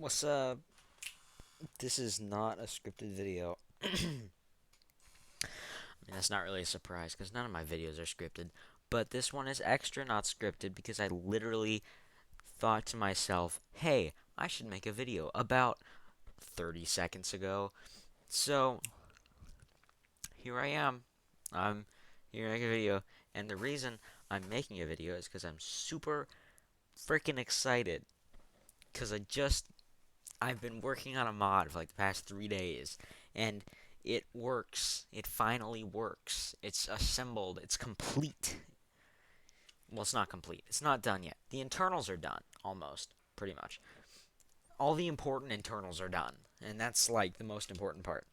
What's up? This is not a scripted video. I mean, that's not really a surprise because none of my videos are scripted. But this one is extra not scripted because I literally thought to myself, hey, I should make a video about 30 seconds ago. So, here I am. I'm here to make a video. And the reason I'm making a video is because I'm super freaking excited. Because I've been working on a mod for like the past 3 days, and it works. It finally works. It's assembled. It's complete. Well, it's not complete. It's not done yet. The internals are done, almost, pretty much. All the important internals are done, and that's like the most important part.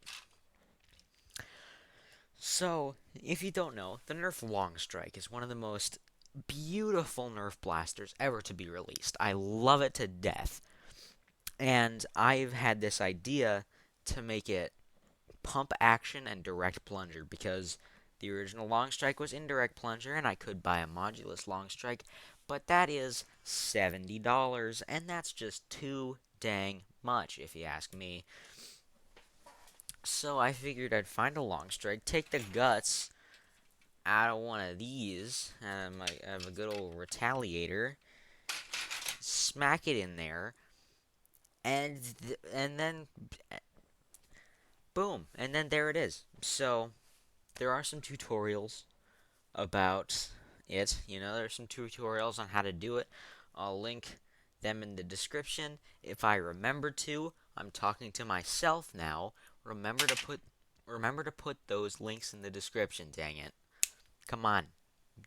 So, if you don't know, the Nerf Longstrike is one of the most beautiful Nerf blasters ever to be released. I love it to death. And I've had this idea to make it pump action and direct plunger because the original Longstrike was indirect plunger and I could buy a modulus Longstrike, but that is $70 and that's just too dang much if you ask me. So I figured I'd find a Longstrike, take the guts out of one of these, and I have a good old retaliator, smack it in there, and then boom, and then there it is. So there are some tutorials about it. There's some tutorials on how to do it. I'll link them in the description if I remember to. I'm talking to myself now. Remember to put those links in the description, dang it. Come on.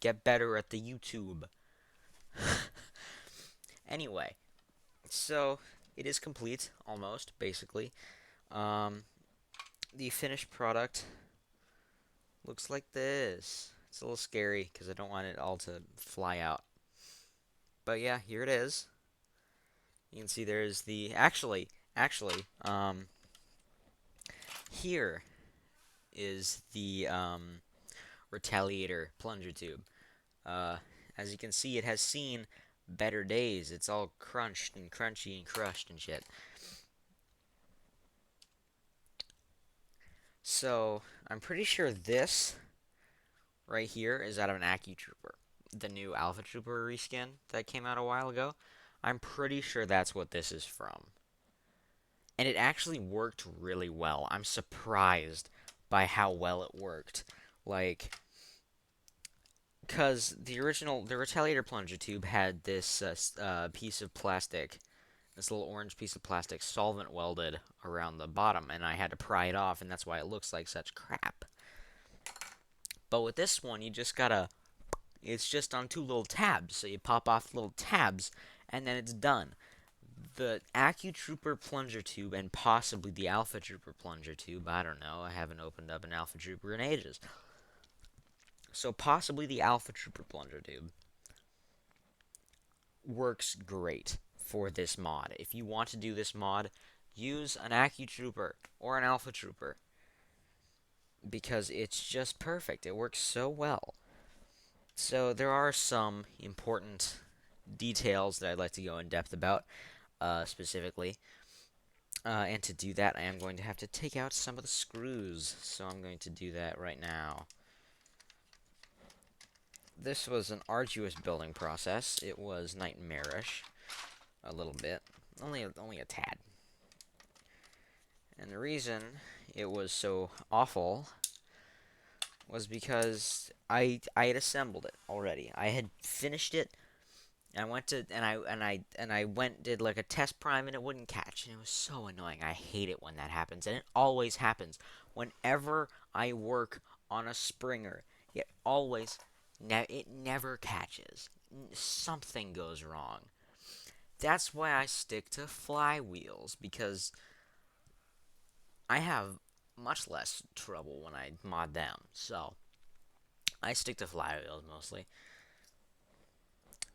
Get better at the YouTube. Anyway, so it is complete almost, basically. Um the finished product looks like this. It's a little scary because I don't want it all to fly out. But yeah, here it is. You can see there's the here is the retaliator plunger tube. Uh, as you can see, it has seen better days. It's all crunched and crunchy and crushed and shit. So I'm pretty sure this right here is out of an AccuTrooper, the new Alpha Trooper reskin that came out a while ago. I'm pretty sure that's what this is from. And it actually worked really well. I'm surprised by how well it worked. Like, because the Retaliator plunger tube had this piece of plastic, this little orange piece of plastic solvent welded around the bottom, and I had to pry it off, and that's why it looks like such crap. But with this one, it's just on two little tabs, so you pop off the little tabs, and then it's done. The AccuTrooper plunger tube and possibly the Alpha Trooper plunger tube, I don't know, I haven't opened up an Alpha Trooper in ages. So possibly the Alpha Trooper plunger tube works great for this mod. If you want to do this mod, use an AccuTrooper or an Alpha Trooper because it's just perfect. It works so well. So there are some important details that I'd like to go in depth about, specifically. And to do that, I am going to have to take out some of the screws. So I'm going to do that right now. This was an arduous building process. It was nightmarish, a little bit, only a tad. And the reason it was so awful was because I had assembled it already. I had finished it. And I went to and I went did like a test prime and it wouldn't catch and it was so annoying. I hate it when that happens and it always happens whenever I work on a Springer. It never catches. Something goes wrong. That's why I stick to flywheels because I have much less trouble when I mod them. So I stick to flywheels mostly.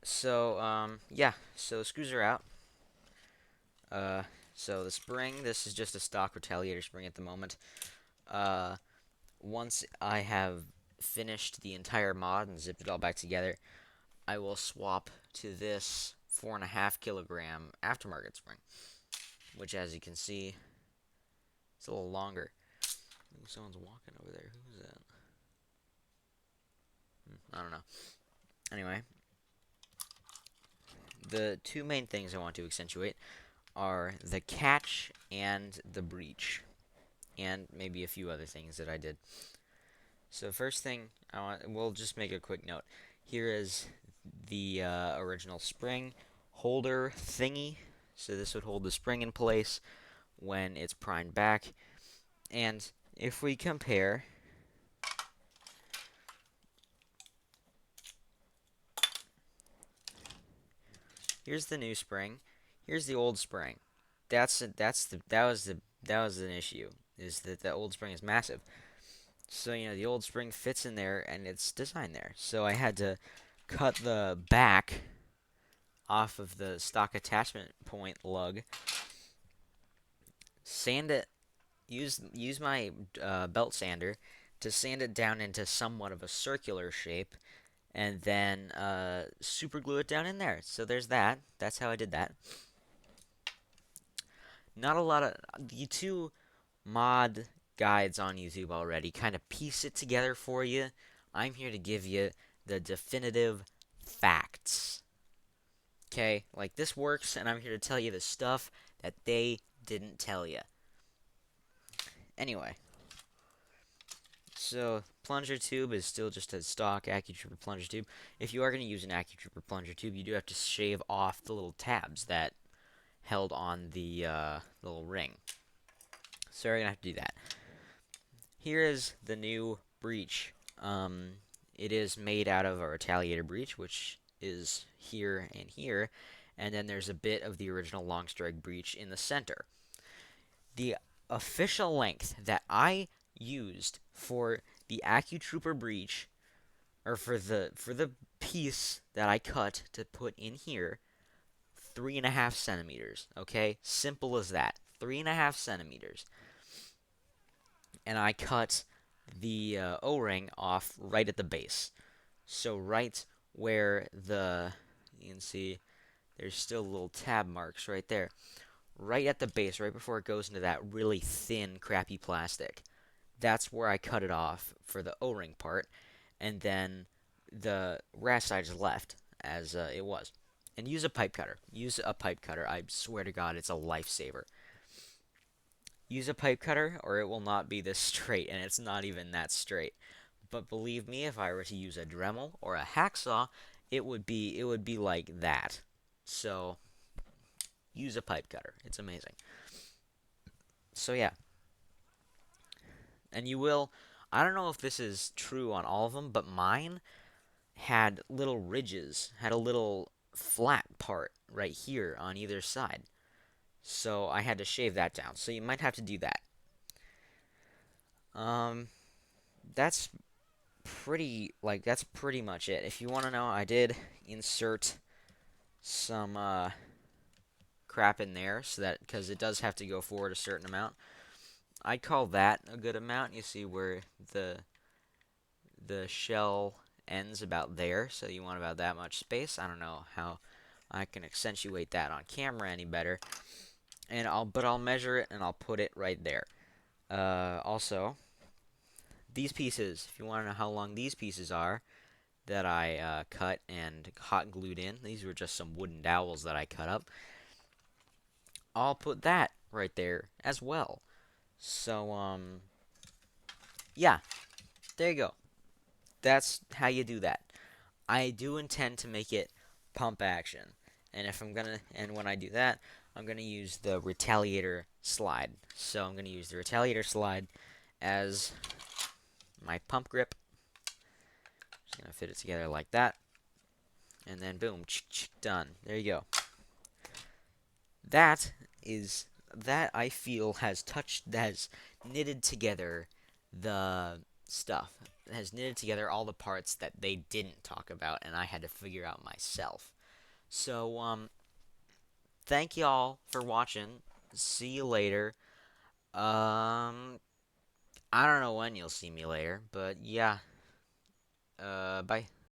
So yeah. So the screws are out. So the spring, this is just a stock Retaliator spring at the moment. Once I have finished the entire mod and zipped it all back together, I will swap to this 4.5 kilogram aftermarket spring. which, as you can see, it's a little longer. Ooh, someone's walking over there. Who's that? I don't know. Anyway, the two main things I want to accentuate are the catch and the breach, and maybe a few other things that I did. So first thing, we'll just make a quick note. Here is the original spring holder thingy. So this would hold the spring in place when it's primed back. And if we compare, here's the new spring, here's the old spring. That was an issue, is that the old spring is massive. So, the old spring fits in there and it's designed there. So I had to cut the back off of the stock attachment point lug, sand it, use my belt sander to sand it down into somewhat of a circular shape, and then super glue it down in there. So there's that. That's how I did that. Not a lot of the two mod guides on YouTube already kind of piece it together for you. I'm here to give you the definitive facts. Okay, like this works, and I'm here to tell you the stuff that they didn't tell you. Anyway, so plunger tube is still just a stock AccuTrooper plunger tube. If you are going to use an AccuTrooper plunger tube, you do have to shave off the little tabs that held on the little ring. So you're going to have to do that. Here is the new breech. It is made out of a retaliator breech, which is here and here, and then there's a bit of the original Longstrike breech in the center. The official length that I used for the AccuTrooper breech, or for the piece that I cut to put in here, 3.5 centimeters. Okay, simple as that. 3.5 centimeters. And I cut the O-ring off right at the base. So right where you can see there's still little tab marks right there. Right at the base, right before it goes into that really thin, crappy plastic. That's where I cut it off for the O-ring part. And then the rest I just left as it was. And use a pipe cutter. Use a pipe cutter. I swear to God, it's a lifesaver. Use a pipe cutter or it will not be this straight, and it's not even that straight. But believe me, if I were to use a Dremel or a hacksaw, it would be like that. So use a pipe cutter. It's amazing. So yeah. And you will, I don't know if this is true on all of them, but mine had little ridges, had a little flat part right here on either side. So I had to shave that down. So you might have to do that. That's that's pretty much it. If you want to know, I did insert some crap in there so that, because it does have to go forward a certain amount. I'd call that a good amount. You see where the shell ends about there, so you want about that much space. I don't know how I can accentuate that on camera any better. And I'll measure it and I'll put it right there. Also, these pieces, if you want to know how long these pieces are that I cut and hot glued in, these were just some wooden dowels that I cut up. I'll put that right there as well. So, yeah, there you go. That's how you do that. I do intend to make it pump action. And when I do that, I'm gonna use the retaliator slide. So I'm gonna use the retaliator slide as my pump grip. Just gonna fit it together like that. And then boom, done. There you go. That I feel has knitted together the stuff. It has knitted together all the parts that they didn't talk about and I had to figure out myself. So, thank y'all for watching. See you later. I don't know when you'll see me later, but yeah. Bye.